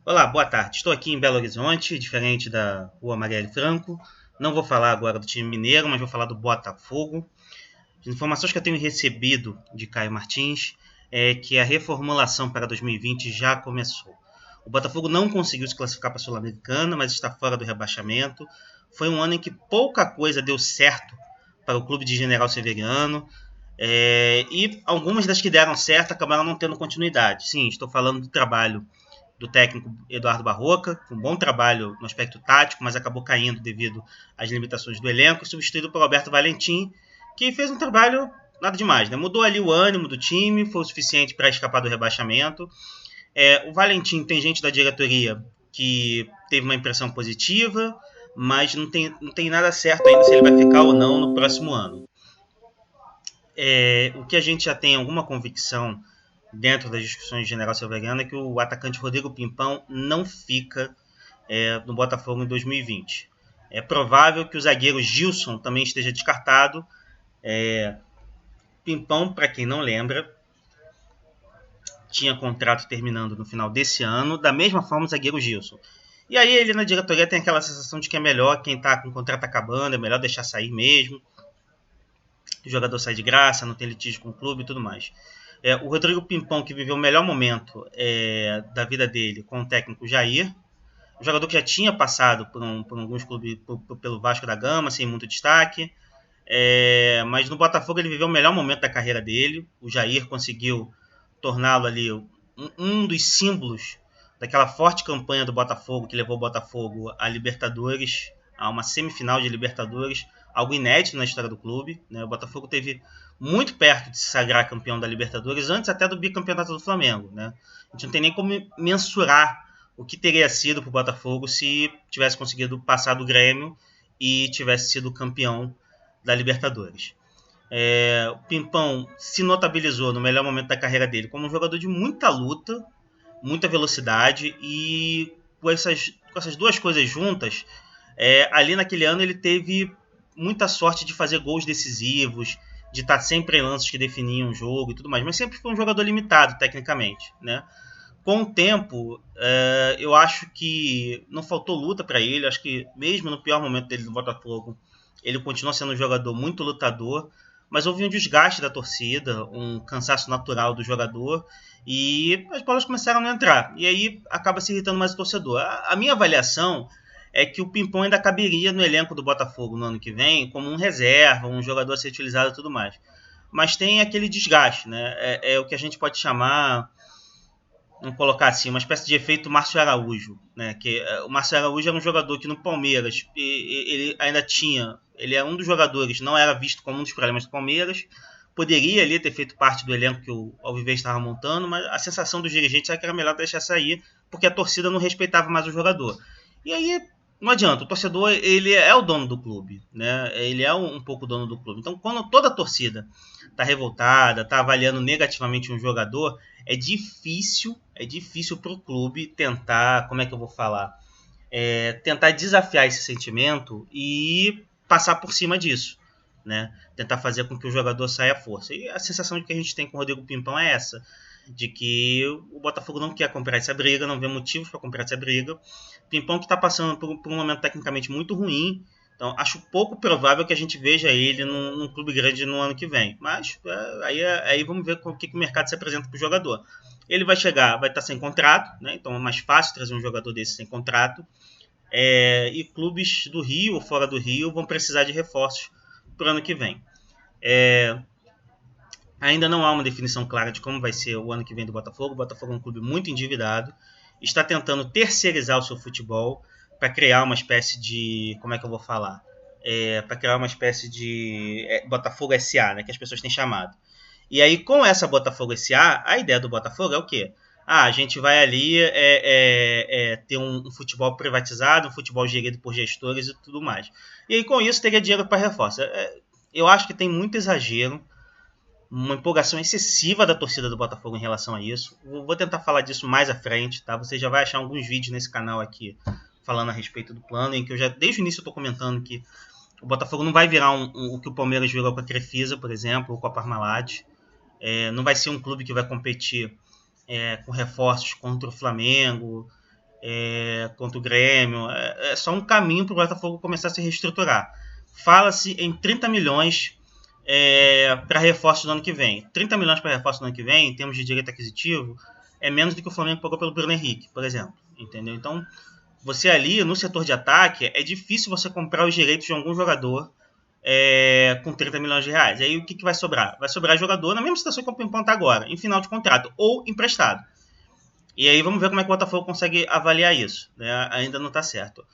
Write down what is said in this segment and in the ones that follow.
Olá, boa tarde. Estou aqui em Belo Horizonte, diferente da Rua Marielle Franco. Não vou falar agora do time mineiro, mas vou falar do Botafogo. As informações que eu tenho recebido de Caio Martins é que a reformulação para 2020 já começou. O Botafogo não conseguiu se classificar para a Sul-Americana, mas está fora do rebaixamento. Foi um ano em que pouca coisa deu certo para o clube de General Severiano. E algumas das que deram certo acabaram não tendo continuidade. Sim, estou falando do trabalho do técnico Eduardo Barroca, com um bom trabalho no aspecto tático, mas acabou caindo devido às limitações do elenco, substituído por Alberto Valentim, que fez um trabalho nada demais, né? Mudou ali o ânimo do time, foi o suficiente para escapar do rebaixamento. O Valentim tem gente da diretoria que teve uma impressão positiva, mas não tem nada certo ainda se ele vai ficar ou não no próximo ano. O que a gente já tem alguma convicção dentro das discussões de General Silveriano é que o atacante Rodrigo Pimpão não fica no Botafogo em 2020. É provável que o zagueiro Gilson também esteja descartado. Pimpão, para quem não lembra, tinha contrato terminando no final desse ano, da mesma forma o zagueiro Gilson. E aí ele na diretoria tem aquela sensação de que é melhor quem está com o contrato acabando, é melhor deixar sair mesmo. O jogador sai de graça, não tem litígio com o clube e tudo mais. O Rodrigo Pimpão, que viveu o melhor momento da vida dele com o técnico Jair, um jogador que já tinha passado por alguns clubes, pelo Vasco da Gama, sem muito destaque, mas no Botafogo ele viveu o melhor momento da carreira dele. O Jair conseguiu torná-lo ali um dos símbolos daquela forte campanha do Botafogo, que levou o Botafogo a Libertadores, a uma semifinal de Libertadores, algo inédito na história do clube, né? O Botafogo teve muito perto de se sagrar campeão da Libertadores, antes até do bicampeonato do Flamengo, né? A gente não tem nem como mensurar o que teria sido para o Botafogo se tivesse conseguido passar do Grêmio e tivesse sido campeão da Libertadores. O Pimpão se notabilizou no melhor momento da carreira dele como um jogador de muita luta, muita velocidade, e com essas duas coisas juntas, ali naquele ano ele teve muita sorte de fazer gols decisivos, de estar sempre em lances que definiam o jogo e tudo mais, mas sempre foi um jogador limitado tecnicamente, né? Com o tempo, eu acho que não faltou luta para ele. Acho que mesmo no pior momento dele no Botafogo, ele continua sendo um jogador muito lutador, mas houve um desgaste da torcida, um cansaço natural do jogador, e as bolas começaram a não entrar. E aí acaba se irritando mais o torcedor. A minha avaliação é que o Pimpão ainda caberia no elenco do Botafogo no ano que vem como um reserva, um jogador a ser utilizado e tudo mais. Mas tem aquele desgaste, né? É o que a gente pode chamar, vamos colocar assim, uma espécie de efeito Márcio Araújo, né? Que o Márcio Araújo era um jogador que no Palmeiras ele ainda tinha, ele é um dos jogadores, não era visto como um dos problemas do Palmeiras, poderia ali ter feito parte do elenco que o Alvivez estava montando, mas a sensação dos dirigentes era que era melhor deixar sair, porque a torcida não respeitava mais o jogador. E aí não adianta, o torcedor ele é o dono do clube, né? Ele é um pouco dono do clube. Então, quando toda a torcida está revoltada, está avaliando negativamente um jogador, é difícil para o clube tentar, como é que eu vou falar, tentar desafiar esse sentimento e passar por cima disso, né? Tentar fazer com que o jogador saia à força. E a sensação que a gente tem com o Rodrigo Pimpão é essa, de que o Botafogo não quer comprar essa briga, não vê motivos para comprar essa briga. Pimpão que está passando por um momento tecnicamente muito ruim, então acho pouco provável que a gente veja ele num clube grande no ano que vem. Mas aí vamos ver o que o mercado se apresenta para o jogador. Ele vai chegar, vai estar sem contrato, né? Então é mais fácil trazer um jogador desse sem contrato. E clubes do Rio ou fora do Rio vão precisar de reforços para o ano que vem. Ainda não há uma definição clara de como vai ser o ano que vem do Botafogo. O Botafogo é um clube muito endividado, está tentando terceirizar o seu futebol para criar uma espécie de, como é que eu vou falar? Para criar uma espécie de Botafogo SA, né, que as pessoas têm chamado. E aí, com essa Botafogo SA, a ideia do Botafogo é o quê? A gente vai ali ter um futebol privatizado, um futebol gerido por gestores e tudo mais. E aí, com isso, teria dinheiro para reforço. Eu acho que tem muito exagero, uma empolgação excessiva da torcida do Botafogo em relação a isso. Vou tentar falar disso mais à frente, tá? Você já vai achar alguns vídeos nesse canal aqui falando a respeito do plano, em que eu já desde o início estou comentando que o Botafogo não vai virar o que o Palmeiras virou com a Crefisa, por exemplo, ou com a Parmalat. Não vai ser um clube que vai competir com reforços contra o Flamengo. contra o Grêmio. É só um caminho para o Botafogo começar a se reestruturar. Fala-se em 30 milhões para reforço do ano que vem. 30 milhões para reforço do ano que vem, em termos de direito aquisitivo, é menos do que o Flamengo pagou pelo Bruno Henrique, por exemplo. Entendeu? Então, você ali, no setor de ataque, é difícil você comprar os direitos de algum jogador com 30 milhões de reais. Aí o que vai sobrar? Vai sobrar jogador na mesma situação que o Pimpão está agora, em final de contrato, ou emprestado. E aí vamos ver como é que o Botafogo consegue avaliar isso. Né? Ainda não está certo.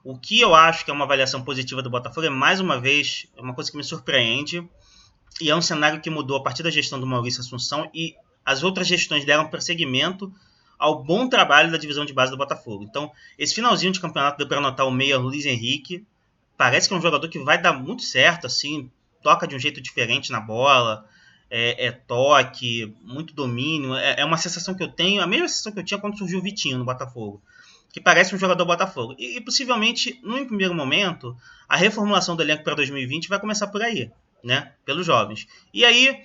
O que eu acho que é uma avaliação positiva do Botafogo é, mais uma vez, uma coisa que me surpreende, e é um cenário que mudou a partir da gestão do Maurício Assunção, e as outras gestões deram prosseguimento ao bom trabalho da divisão de base do Botafogo. Então, esse finalzinho de campeonato deu para notar o meia Luiz Henrique. Parece que é um jogador que vai dar muito certo, assim, toca de um jeito diferente na bola, toque, muito domínio. É uma sensação que eu tenho, a mesma sensação que eu tinha quando surgiu o Vitinho no Botafogo, que parece um jogador Botafogo. E possivelmente, num primeiro momento, a reformulação do elenco para 2020 vai começar por aí, né? Pelos jovens. E aí,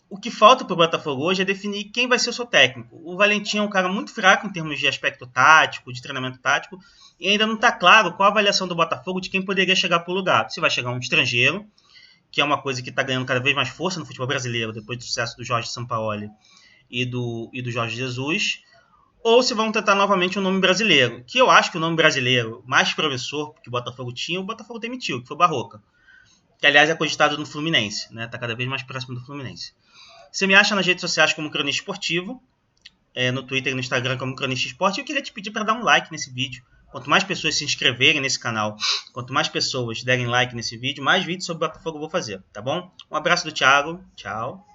o que falta para o Botafogo hoje é definir quem vai ser o seu técnico. O Valentim é um cara muito fraco em termos de aspecto tático, de treinamento tático, e ainda não está claro qual a avaliação do Botafogo de quem poderia chegar para o lugar. Se vai chegar um estrangeiro, que é uma coisa que está ganhando cada vez mais força no futebol brasileiro, depois do sucesso do Jorge Sampaoli e do Jorge Jesus, ou se vão tentar novamente um nome brasileiro, que eu acho que o nome brasileiro mais promissor que o Botafogo tinha, o Botafogo demitiu, que foi o Barroca, que aliás é cogitado no Fluminense, né? Está cada vez mais próximo do Fluminense. Você me acha nas redes sociais como Cronista Esportivo, no Twitter e no Instagram como Cronista Esporte, e eu queria te pedir para dar um like nesse vídeo. Quanto mais pessoas se inscreverem nesse canal, quanto mais pessoas derem like nesse vídeo, mais vídeos sobre o Botafogo eu vou fazer, tá bom? Um abraço do Thiago, tchau.